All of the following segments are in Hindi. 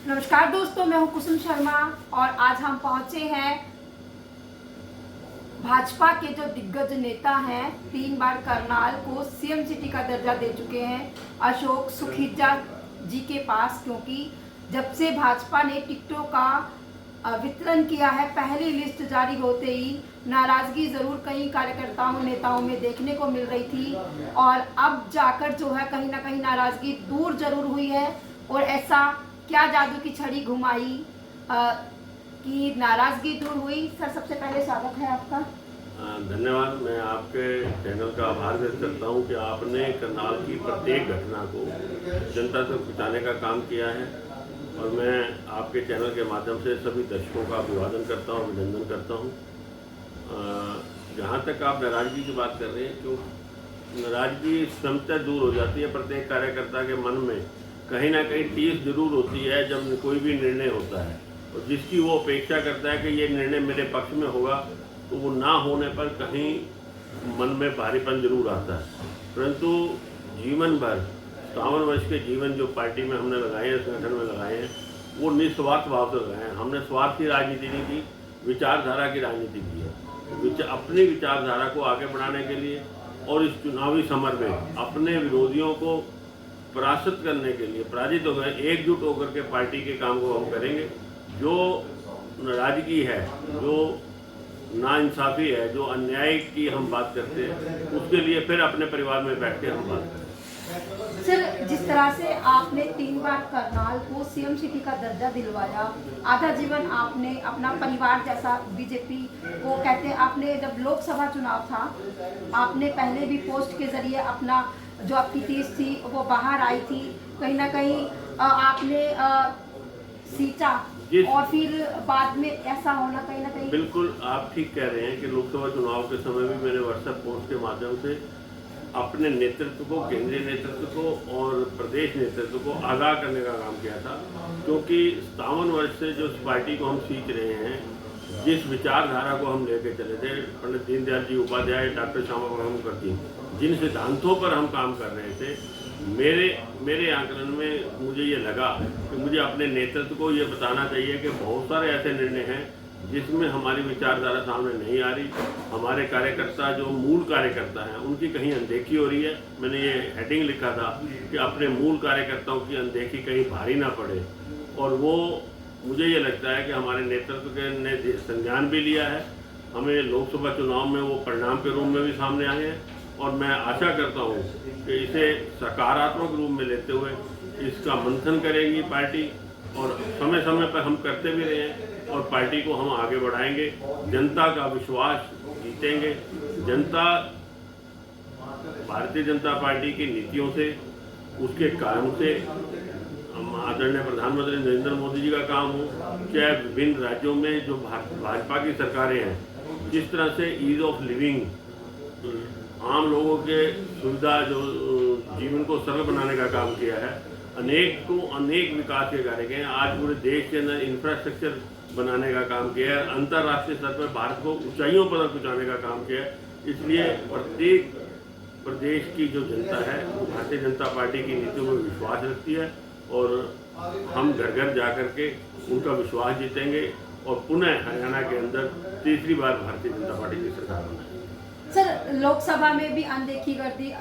नमस्कार दोस्तों, मैं हूं कुसुम शर्मा और आज हम पहुंचे हैं भाजपा के जो दिग्गज नेता हैं, 3 बार करनाल को सीएम सिटी का दर्जा दे चुके हैं अशोक सुखीजा जी के पास, क्योंकि जब से भाजपा ने टिकटों का वितरण किया है, पहली लिस्ट जारी होते ही नाराजगी जरूर कई कार्यकर्ताओं नेताओं में देखने को मिल रही थी और अब जाकर जो है कहीं ना कहीं नाराजगी दूर जरूर हुई है। और ऐसा क्या जादू की छड़ी घुमाई कि नाराजगी दूर हुई। सर, सबसे पहले स्वागत है आपका। धन्यवाद। मैं आपके चैनल का आभार व्यक्त करता हूं कि आपने करनाल की प्रत्येक घटना को जनता तक पहुंचाने का काम किया है और मैं आपके चैनल के माध्यम से सभी दर्शकों का अभिवादन करता हूं, अभिनंदन करता हूं। जहां तक आप नाराजगी की बात कर रहे हैं, क्यों नाराजगी स्वतः दूर हो जाती है। प्रत्येक कार्यकर्ता के मन में कहीं ना कहीं टीस जरूर होती है जब कोई भी निर्णय होता है और जिसकी वो अपेक्षा करता है कि ये निर्णय मेरे पक्ष में होगा, तो वो ना होने पर कहीं मन में भारीपन जरूर आता है। परंतु जीवन भर 57 वर्ष के जीवन जो पार्टी में हमने लगाए हैं, संगठन में लगाए हैं, वो निस्वार्थ भाव से लगाए हैं। हमने स्वार्थ की राजनीति नहीं की, विचारधारा की राजनीति की है। अपनी विचारधारा को आगे बढ़ाने के लिए और इस चुनावी समर में अपने विरोधियों को परास्त करने के लिए पराजित होकर एकजुट होकर के पार्टी के काम को हम करेंगे। जो नाराजगी है, जो नाइंसाफ़ी है, जो अन्याय की हम बात करते हैं, उसके लिए फिर अपने परिवार में बैठ के हम बात करें। सर, जिस तरह से आपने 3 बार करनाल को सीएम सिटी का दर्जा दिलवाया, आधा जीवन आपने अपना परिवार जैसा बीजेपी को कहते हैं, आपने जब लोकसभा चुनाव था आपने पहले भी पोस्ट के जरिए अपना जो आपकी टीस थी वो बाहर आई थी, कहीं ना कहीं आपने सींचा और फिर बाद में ऐसा होना कहीं ना कहीं। बिल्कुल आप ठीक कह रहे हैं कि लोकसभा चुनाव के समय भी मैंने व्हाट्सएप पोस्ट के माध्यम से अपने नेतृत्व को, केंद्रीय नेतृत्व को और प्रदेश नेतृत्व को आगाह करने का काम किया था, क्योंकि 57 वर्ष से जो पार्टी को हम सींच रहे हैं, जिस विचारधारा को हम लेके चले थे, पंडित दीनदयाल जी उपाध्याय, डॉक्टर श्यामा प्रसाद मुखर्जी, जिन सिद्धांतों पर हम काम कर रहे थे, मेरे आंकलन में मुझे ये लगा कि मुझे अपने नेतृत्व को ये बताना चाहिए कि बहुत सारे ऐसे निर्णय हैं जिसमें हमारी विचारधारा सामने नहीं आ रही। हमारे कार्यकर्ता जो मूल कार्यकर्ता हैं उनकी कहीं अनदेखी हो रही है। मैंने ये हेडिंग लिखा था कि अपने मूल कार्यकर्ताओं की अनदेखी कहीं भारी ना पड़े, और वो मुझे ये लगता है कि हमारे नेतृत्व ने संज्ञान भी लिया है। हमें लोकसभा चुनाव में वो परिणाम के रूप में भी सामने आए हैं और मैं आशा करता हूँ कि इसे सकारात्मक रूप में लेते हुए इसका मंथन करेंगी पार्टी, और समय समय पर हम करते भी रहे हैं और पार्टी को हम आगे बढ़ाएंगे। जनता का विश्वास जीतेंगे। जनता भारतीय जनता पार्टी की नीतियों से, उसके काम से, आदरणीय प्रधानमंत्री नरेंद्र मोदी जी का काम हो, चाहे विभिन्न राज्यों में जो भाजपा की सरकारें हैं, जिस तरह से ईज ऑफ लिविंग, आम लोगों के सुविधा, जो जीवन को सरल बनाने का काम किया है, अनेक विकास के कार्य किए हैं। आज पूरे देश के अंदर इंफ्रास्ट्रक्चर बनाने का काम किया है, अंतर्राष्ट्रीय स्तर पर भारत को ऊंचाइयों पर पहुंचाने का काम किया है। इसलिए प्रत्येक प्रदेश की जो जनता है वो भारतीय जनता पार्टी की नीतियों में विश्वास रखती है और हम घर घर जा कर के उनका विश्वास जीतेंगे और पुनः हरियाणा के अंदर तीसरी बार भारतीय जनता पार्टी की सरकार बनाएंगे। सर, लोकसभा में भी अनदेखी कर दी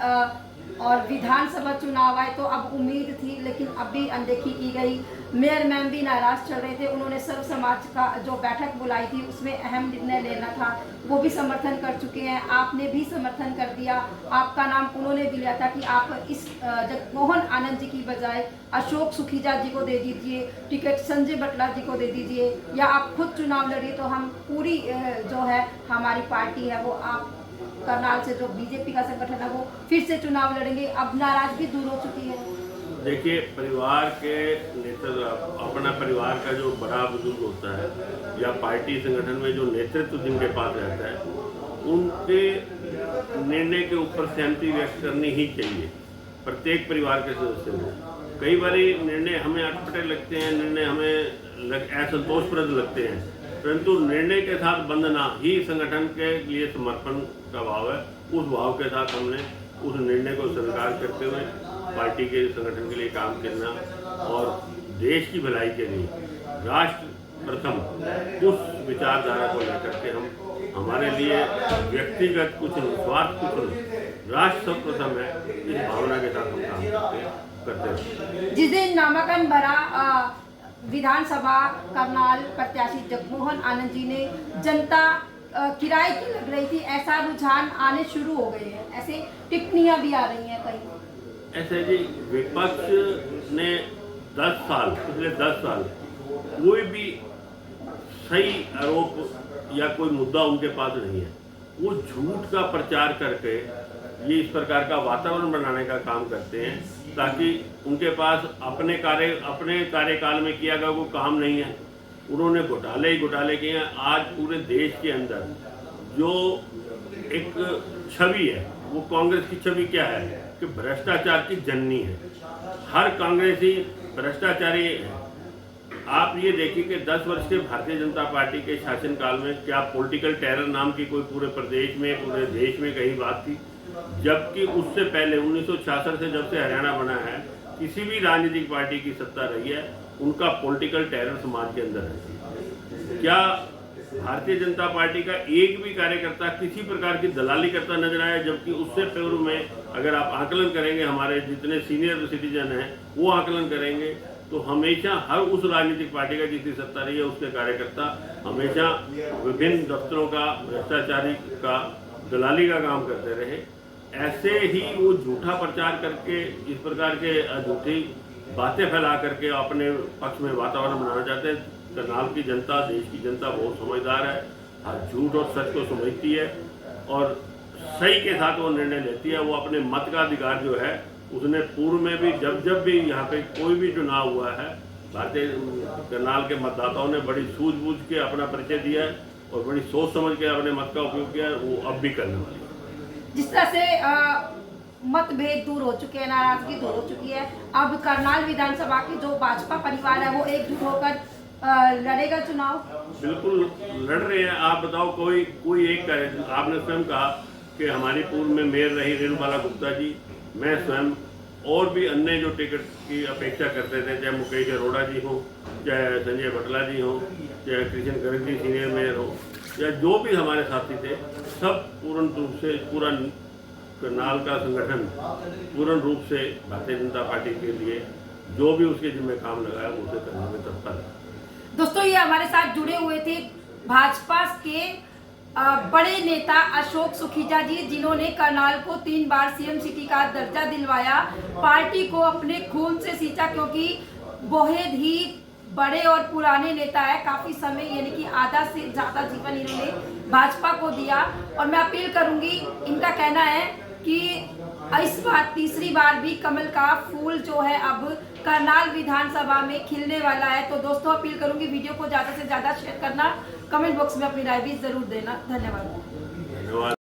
और विधानसभा चुनाव आए तो अब उम्मीद थी, लेकिन अब भी अनदेखी की गई। मेयर मैम भी नाराज चल रहे थे। उन्होंने सर्व समाज का जो बैठक बुलाई थी उसमें अहम निर्णय लेना था, वो भी समर्थन कर चुके हैं। आपने भी समर्थन कर दिया, आपका नाम उन्होंने भी लिया था कि आप इस जगमोहन आनंद जी की बजाय अशोक सुखीजा जी को दे दीजिए, टिकट संजय बटला जी को दे दीजिए, या आप खुद चुनाव लड़िए। तो हम पूरी जो है हमारी पार्टी है वो आप करनाल से जो बीजेपी का संगठन है वो फिर से चुनाव लड़ेंगे। अब नाराजगी दूर हो चुकी है। देखिए, परिवार के नेतृत्व, अपना परिवार का जो बड़ा बुजुर्ग होता है या पार्टी संगठन में जो नेतृत्व जिनके पास रहता है, उनके निर्णय के ऊपर सहमति व्यक्त करनी ही चाहिए प्रत्येक परिवार के सदस्य को। कई बार निर्णय हमें अटपटे लगते हैं, निर्णय हमें असंतोषप्रद लगते हैं, परंतु निर्णय के साथ बंधना ही संगठन के लिए समर्पण का भाव है। उस भाव के साथ हमने उस निर्णय को स्वीकार करते हुए पार्टी के संगठन के लिए काम करना और देश की भलाई के लिए राष्ट्र प्रथम उस विचारधारा को लेकर के हम हमारे लिए व्यक्तिगत कुछ नहीं, स्वार्थ कुछ नहीं, राष्ट्र सर्वप्रथम है, इस भावना के साथ हम काम करते हैं। जिस दिन नामांकन भरा विधानसभा करनाल प्रत्याशी जगमोहन आनंद जी ने जनता किराए की लग रही थी, ऐसा रुझान आने शुरू हो गए हैं, ऐसे टिप्पणियां भी आ रही हैं कहीं। ऐसे जी विपक्ष ने 10 साल, पिछले 10 साल कोई भी सही आरोप या कोई मुद्दा उनके पास नहीं है। वो झूठ का प्रचार करके ये इस प्रकार का वातावरण बनाने का काम करते हैं ताकि उनके पास अपने कार्यकाल में किया गया वो काम नहीं है। उन्होंने घोटाले ही घोटाले किए हैं। आज पूरे देश के अंदर जो एक छवि है वो कांग्रेस की छवि क्या है कि भ्रष्टाचार की जननी है। हर कांग्रेसी भ्रष्टाचारी है। आप ये देखिए कि 10 वर्ष के भारतीय जनता पार्टी के शासनकाल में क्या पॉलिटिकल टेरर नाम की कोई पूरे प्रदेश में, पूरे देश में कहीं बात थी? जबकि उससे पहले 1966 से जब से हरियाणा बना है, किसी भी राजनीतिक पार्टी की सत्ता रही है, उनका पॉलिटिकल टेरर समाज के अंदर है। क्या भारतीय जनता पार्टी का एक भी कार्यकर्ता किसी प्रकार की दलाली करता नजर आया? जबकि उससे पूर्व में अगर आप आकलन करेंगे, हमारे जितने सीनियर सिटीजन हैं वो आकलन करेंगे, तो हमेशा हर उस राजनीतिक पार्टी का जिसकी सत्ता रही है उसके कार्यकर्ता हमेशा विभिन्न दफ्तरों का भ्रष्टाचारी का दलाली का काम करते रहे। ऐसे ही वो झूठा प्रचार करके इस प्रकार के झूठी बातें फैला करके अपने पक्ष में वातावरण बनाना चाहते हैं। करनाल की जनता, देश की जनता बहुत समझदार है, हर झूठ और सच को समझती है और सही के साथ वो निर्णय लेती है। वो अपने मत का अधिकार जो है उसने पूर्व में भी जब भी यहाँ पे कोई भी चुनाव हुआ है, भारतीय करनाल के मतदाताओं ने बड़ी सूझबूझ के अपना परिचय दिया है और बड़ी सोच समझ के अपने मत का उपयोग किया है। वो अब भी करने वाली है। जिस तरह से मतभेद दूर हो चुके हैं, नाराजगी दूर हो चुकी है, अब करनाल विधानसभा की जो भाजपा परिवार है वो एकजुट होकर लड़ेगा चुनाव। बिल्कुल लड़ रहे हैं। आप बताओ, कोई एक करे। आपने स्वयं कहा कि हमारी पूर्व में मेयर रही रेणुबाला गुप्ता जी, मैं स्वयं और भी अन्य जो टिकट की अपेक्षा करते थे, चाहे मुकेश अरोड़ा जी हो, चाहे संजय बटला जी हो, चाहे कृष्ण गर्ग जी सीनियर मेयर हो, या जो भी हमारे साथी थे, सब पूर्ण रूप से पूरा करनाल का संगठन पूर्ण रूप से भारतीय जनता पार्टी के लिए जो भी उसके जिम्मे काम लगाया वो उसे करने में तत्पर है। दोस्तों, ये हमारे साथ जुड़े हुए थे भाजपा के बड़े नेता अशोक सुखीजा जी, जिन्होंने करनाल को 3 बार सीएम सिटी का दर्जा दिलवाया, पार्टी को अपने खून से सींचा, क्योंकि बहुत ही बड़े और पुराने नेता है, काफी समय यानी कि आधा से ज्यादा जीवन इन्होंने भाजपा को दिया। और मैं अपील करूंगी, इनका कहना है कि इस बार तीसरी बार भी कमल का फूल जो है अब करनाल विधानसभा में खिलने वाला है। तो दोस्तों, अपील करूंगी वीडियो को ज्यादा से ज्यादा शेयर करना, कमेंट बॉक्स में अपनी राय भी जरूर देना। धन्यवाद।